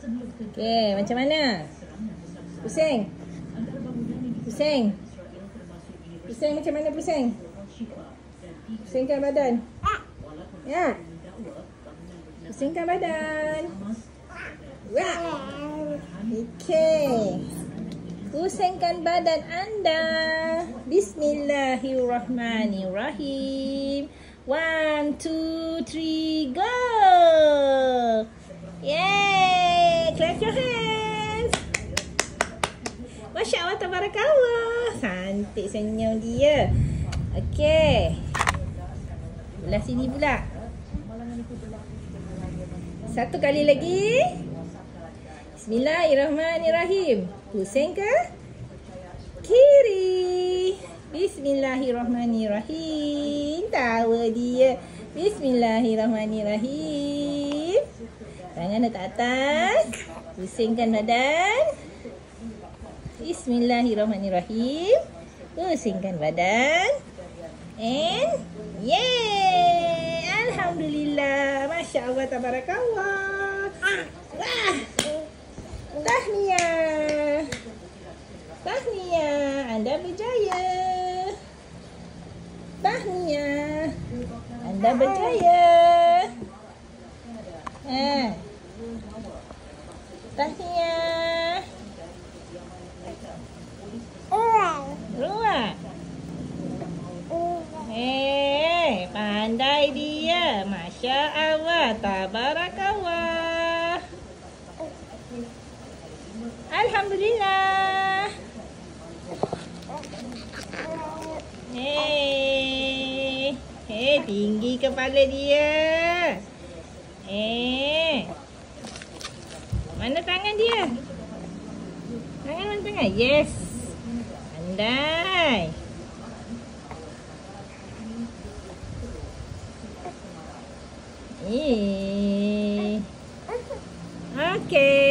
Okey, macam mana? Pusing? Pusing? Pusing macam mana pusing? Pusingkan badan? Ya? Pusingkan badan? Wah! Okey. Pusingkan badan anda. Bismillahirrahmanirrahim. 1, 2, 3, go! Yay! Clap your hands. Masya Allah, tabarakallah. Cantik senyum dia. Okey. Belah sini pula. Satu kali lagi. Bismillahirrahmanirrahim. Pusing ke kiri. Bismillahirrahmanirrahim. Tawa dia. Bismillahirrahmanirrahim. Tangan letak atas. Pusingkan badan. Bismillahirrahmanirrahim. Pusingkan badan. And yay! Alhamdulillah. Masya Allah, tabarakallah. Wah! Tahniah. Tahniah, anda berjaya. Tahniah, anda berjaya. Tahniah. Ruang. Pandai dia. Masya Allah, tabarakallah. Alhamdulillah. Tinggi kepala dia. Mana tangan dia? Tangan mana tangan? Yes. Pandai. Okey.